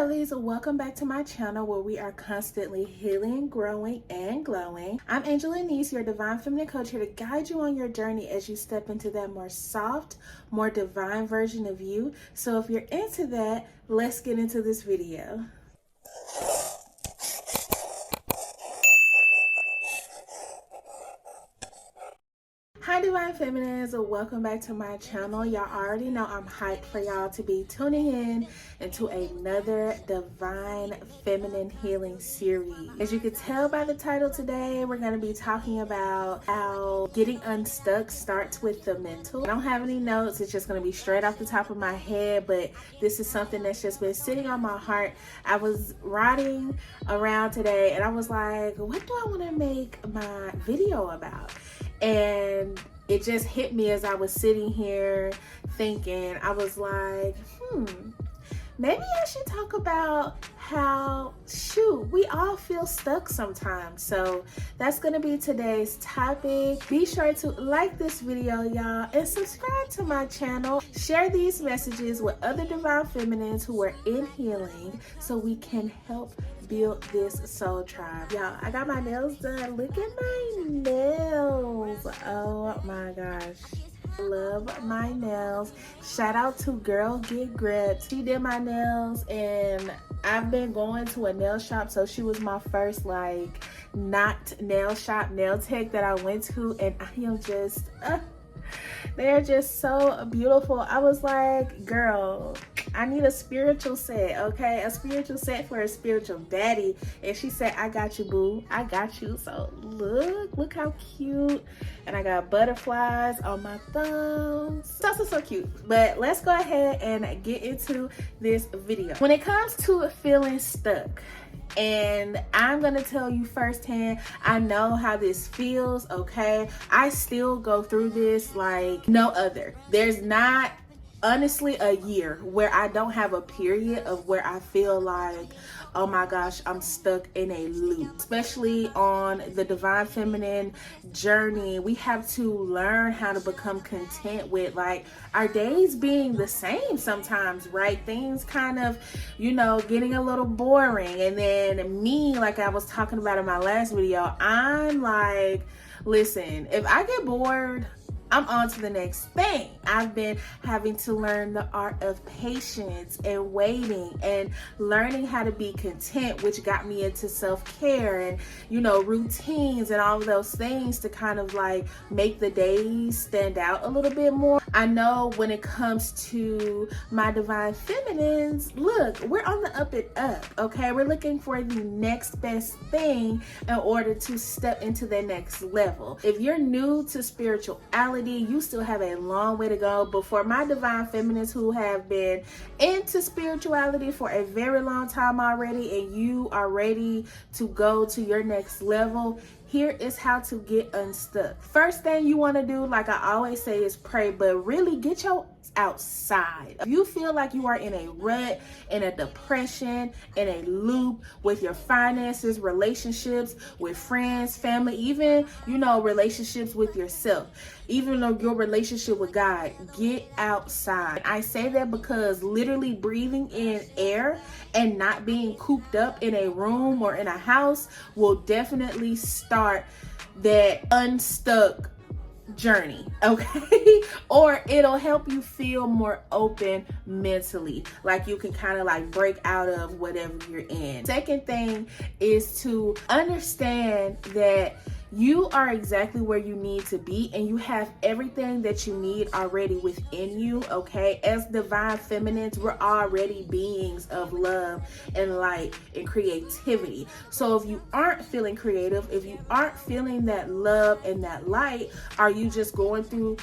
girlies, welcome back to my channel where we are constantly healing, growing, and glowing. I'm Angel.lenise, your divine feminine coach, here to guide you on your journey as you step into that more soft, more divine version of you. So if you're into that, let's get into this video. Hi Divine Feminines, welcome back to my channel. Y'all already know I'm hyped for y'all to be tuning in into another Divine Feminine Healing series. As you can tell by the title today, we're going to be talking about how getting unstuck starts with the mental. I don't have any notes, it's just going to be straight off the top of my head, but this is something that's just been sitting on my heart. I was riding around today and I was like, what do I want to make my video about? And it just hit me as I was sitting here thinking. I was like, maybe I should talk about how, we all feel stuck sometimes. So that's going to be today's topic. Be sure to like this video, y'all, and subscribe to my channel. Share these messages with other Divine Feminines who are in healing so we can help build this soul tribe. Y'all, I got my nails done. Look at my nails. Oh my gosh. Love my nails. Shout out to Girl Get Gripped. She did my nails and I've been going to a nail shop, so she was my first like not nail shop nail tech that I went to, and I am just they're just so beautiful. I was like, girl, I need a spiritual set, okay? A spiritual set for a spiritual baddie. And she said, I got you, boo. I got you. So look how cute. And I got butterflies on my thumbs. So cute. But let's go ahead and get into this video. When it comes to feeling stuck, and I'm gonna tell you firsthand, I know how this feels, okay? I still go through this like no other. There's not honestly a year where I don't have a period of where I feel like, oh my gosh, I'm stuck in a loop. Especially on the Divine Feminine journey, we have to learn how to become content with like our days being the same sometimes, right? Things kind of, getting a little boring. And then me, like I was talking about in my last video, I'm like, listen, if I get bored, I'm on to the next thing. I've been having to learn the art of patience and waiting and learning how to be content, which got me into self-care and, routines and all of those things to kind of like make the days stand out a little bit more. I know when it comes to my Divine Feminines, look, we're on the up and up, okay? We're looking for the next best thing in order to step into the next level. If you're new to spirituality, you still have a long way to go. But for my Divine Feminines who have been into spirituality for a very long time already, and you are ready to go to your next level, here is how to get unstuck. First thing you want to do, like I always say, is pray, but really get your outside. If you feel like you are in a rut, in a depression, in a loop with your finances, relationships with friends, family, even, relationships with yourself, even though your relationship with God, get outside. I say that because literally breathing in air and not being cooped up in a room or in a house will definitely start that unstuck journey, okay? Or it'll help you feel more open mentally, like you can kind of like break out of whatever you're in. Second thing is to understand that you are exactly where you need to be and you have everything that you need already within you, okay? As Divine Feminines, we're already beings of love and light and creativity. So if you aren't feeling creative, if you aren't feeling that love and that light, are you just going through,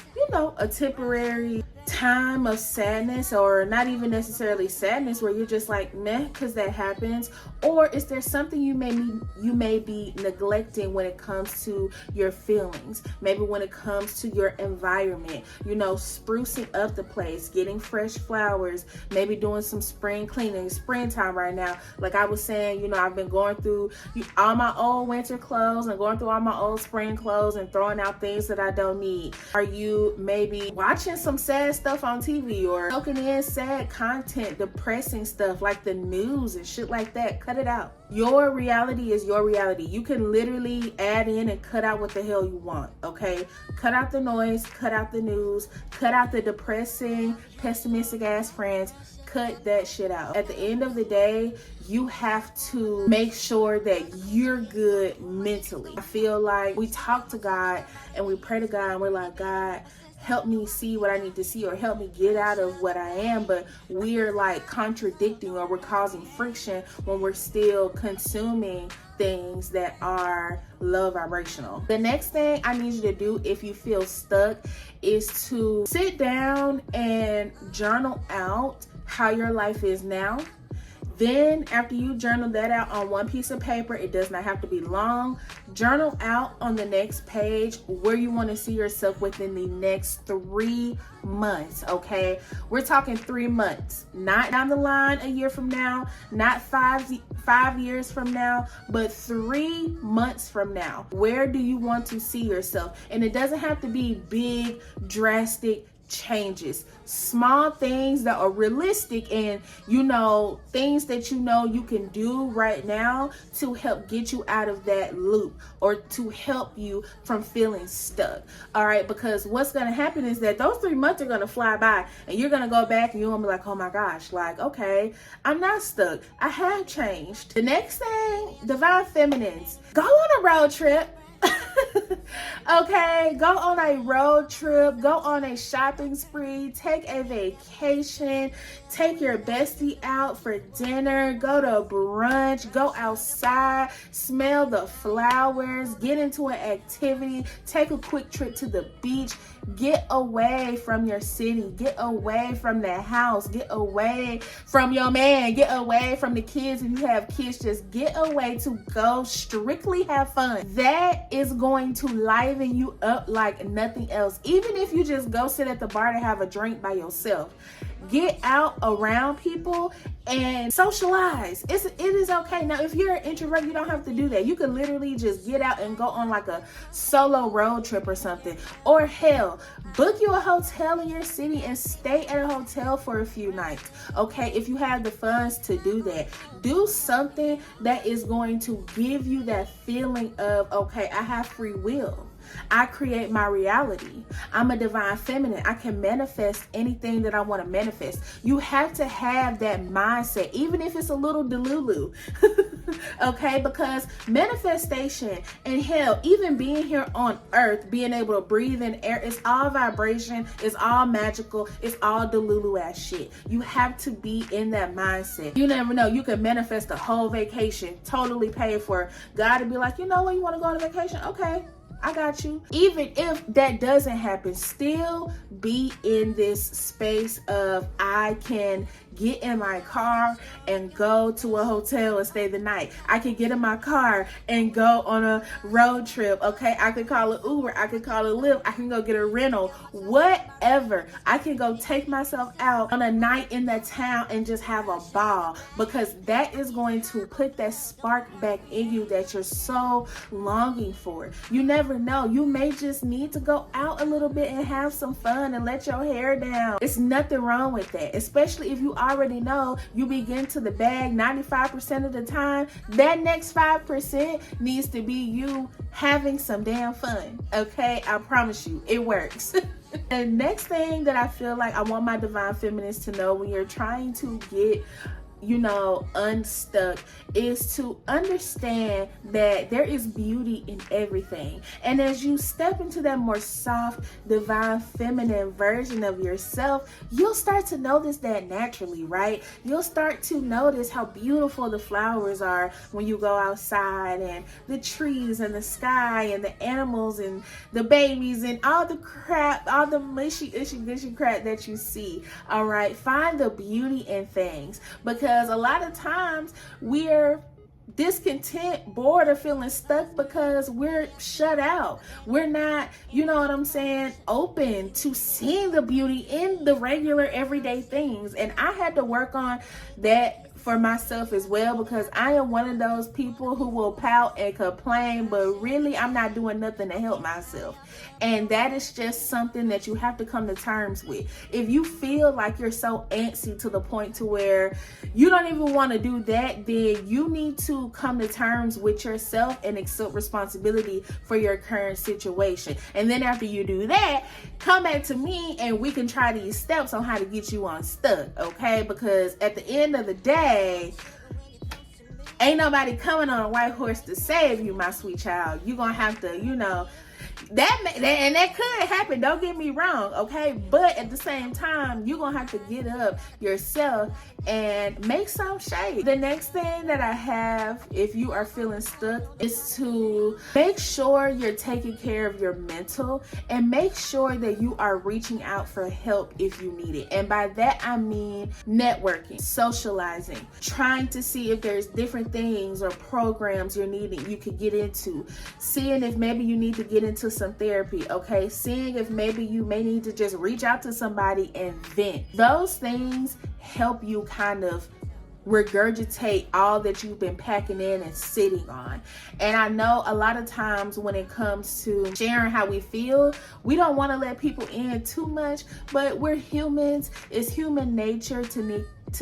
a temporary time of sadness, or not even necessarily sadness, where you're just like meh, because that happens? Or is there something you may be neglecting when it comes to your feelings? Maybe when it comes to your environment, sprucing up the place, getting fresh flowers, maybe doing some spring cleaning. Springtime right now, like I was saying, I've been going through all my old winter clothes and going through all my old spring clothes and throwing out things that I don't need. Are you maybe watching some sad sad stuff on TV or soaking in sad content, depressing stuff like the news and shit like that. Cut it out. Your reality is your reality. You can literally add in and cut out what the hell you want, okay? Cut out the noise, cut out the news, cut out the depressing, pessimistic ass friends. Cut that shit out. At the end of the day, you have to make sure that you're good mentally. I feel like we talk to God and we pray to God and we're like, God, help me see what I need to see, or help me get out of what I am. But we're like contradicting, or we're causing friction when we're still consuming things that are low vibrational. The next thing I need you to do if you feel stuck is to sit down and journal out how your life is now. Then after you journal that out on one piece of paper, it does not have to be long, journal out on the next page where you want to see yourself within the next 3 months, okay? We're talking 3 months, not down the line a year from now, not five years from now, but 3 months from now. Where do you want to see yourself? And it doesn't have to be big, drastic changes. Small things that are realistic and things that you can do right now to help get you out of that loop or to help you from feeling stuck. All right, because what's going to happen is that those 3 months are going to fly by and you're going to go back and you're going to be like, oh my gosh, like, okay, I'm not stuck. I have changed. The next thing, divine feminines, go on a road trip. Okay, go on a road trip, go on a shopping spree, take a vacation, take your bestie out for dinner, go to brunch, go outside, smell the flowers, get into an activity, take a quick trip to the beach, get away from your city, get away from the house, get away from your man, get away from the kids. If you have kids, just get away to go strictly have fun. That is going to liven you up like nothing else. Even if you just go sit at the bar to have a drink by yourself, get out around people and socialize. It is okay. Now, if you're an introvert, you don't have to do that. You can literally just get out and go on like a solo road trip or something. Or hell, book you a hotel in your city and stay at a hotel for a few nights. Okay, if you have the funds to do that, do something that is going to give you that feeling of, okay, I have free will. I create my reality. I'm a divine feminine. I can manifest anything that I want to manifest. You have to have that mindset, even if it's a little delulu. Okay, because manifestation and hell, even being here on earth, being able to breathe in air, it's all vibration, it's all magical, it's all delulu ass shit. You have to be in that mindset. You never know, you can manifest a whole vacation, totally paid for. God to be like, you know what, you want to go on a vacation? Okay, I got you. Even if that doesn't happen, still be in this space of I can get in my car and go to a hotel and stay the night. I can get in my car and go on a road trip. Okay, I could call an Uber, I could call a Lyft, I can go get a rental, whatever. I can go take myself out on a night in that town and just have a ball, because that is going to put that spark back in you that you're so longing for. You never know, you may just need to go out a little bit and have some fun and let your hair down. It's nothing wrong with that, especially if you already know you begin to the bag 95% of the time. That next 5% needs to be you having some damn fun. Okay, I promise you it works. The next thing that I feel like I want my divine feminines to know when you're trying to get unstuck is to understand that there is beauty in everything. And as you step into that more soft, divine, feminine version of yourself, you'll start to notice that naturally, right? You'll start to notice how beautiful the flowers are when you go outside, and the trees and the sky and the animals and the babies and all the crap, all the mushy, gushy crap that you see. All right, find the beauty in things, because a lot of times we're discontent, bored, or feeling stuck because we're shut out. We're not, open to seeing the beauty in the regular everyday things. And I had to work on that for myself as well, because I am one of those people who will pout and complain, but really I'm not doing nothing to help myself. And that is just something that you have to come to terms with. If you feel like you're so antsy to the point to where you don't even want to do that, then you need to come to terms with yourself and accept responsibility for your current situation. And then after you do that, come back to me and we can try these steps on how to get you unstuck, okay? Because at the end of the day, ain't nobody coming on a white horse to save you, my sweet child. You're gonna have to, that could happen, don't get me wrong, okay? But at the same time, you're gonna have to get up yourself and make some shade. The next thing that I have, if you are feeling stuck, is to make sure you're taking care of your mental, and make sure that you are reaching out for help if you need it. And by that I mean networking, socializing, trying to see if there's different things or programs you could get into, seeing if maybe you need to get into some therapy, okay? Seeing if maybe you may need to just reach out to somebody and vent. Those things help you kind of regurgitate all that you've been packing in and sitting on. And I know a lot of times when it comes to sharing how we feel, we don't want to let people in too much, but we're humans. It's human nature to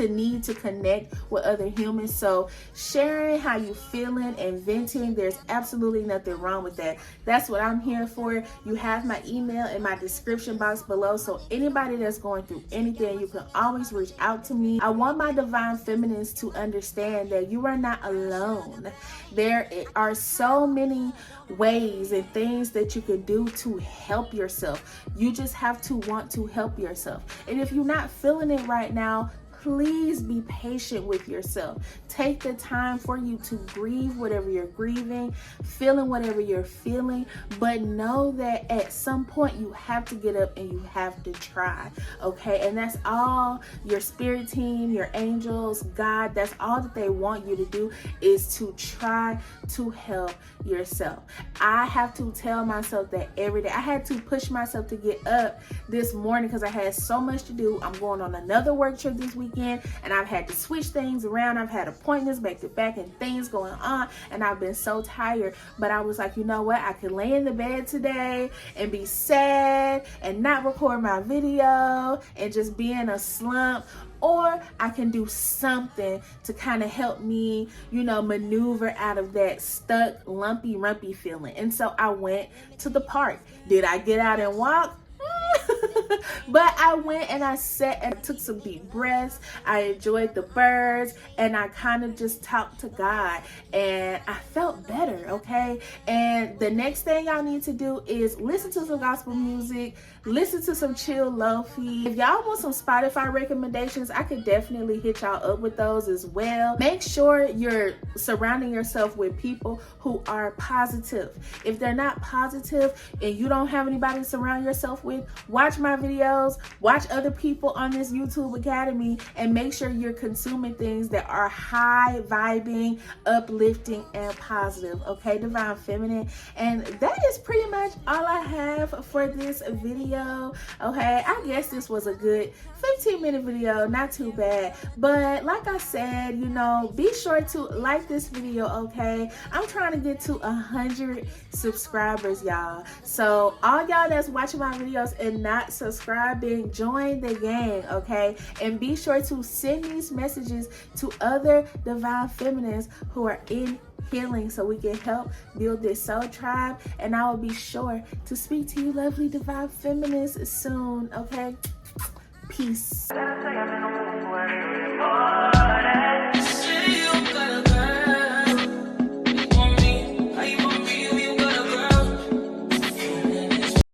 need to connect with other humans. So sharing how you feeling and venting, there's absolutely nothing wrong with that. That's what I'm here for. You have my email in my description box below, so anybody that's going through anything, you can always reach out to me. I want my divine feminines to understand that you are not alone. There are so many ways and things that you can do to help yourself. You just have to want to help yourself. And if you're not feeling it right now, please be patient with yourself. Take the time for you to grieve whatever you're grieving, feeling whatever you're feeling, but know that at some point you have to get up and you have to try, okay? And that's all your spirit team, your angels, God, that's all that they want you to do, is to try to help yourself. I have to tell myself that every day. I had to push myself to get up this morning because I had so much to do. I'm going on another work trip this weekend, and I've had to switch things around. I've had appointments back to back and things going on, and I've been so tired. But I was like, you know what? I can lay in the bed today and be sad and not record my video and just be in a slump, or I can do something to kind of help me, maneuver out of that stuck, lumpy, rumpy feeling. And so I went to the park. Did I get out and walk? But I went and I sat and took some deep breaths. I enjoyed the birds, and I kind of just talked to God, and I felt better, okay? And the next thing y'all need to do is listen to some gospel music, listen to some chill lofi. If y'all want some Spotify recommendations, I could definitely hit y'all up with those as well. Make sure you're surrounding yourself with people who are positive. If they're not positive and you don't have anybody to surround yourself with, watch my videos, watch other people on this YouTube Academy, and make sure you're consuming things that are high vibing, uplifting, and positive, okay, Divine Feminine? And that is pretty much all I have for this video, okay? I guess this was a good 15-minute video, not too bad. But like I said, be sure to like this video, okay? I'm trying to get to 100 subscribers, y'all. So all y'all that's watching my videos and not subscribing, join the gang, okay? And be sure to send these messages to other Divine Feminines who are in healing, so we can help build this soul tribe. And I will be sure to speak to you lovely Divine Feminines soon, okay? Peace.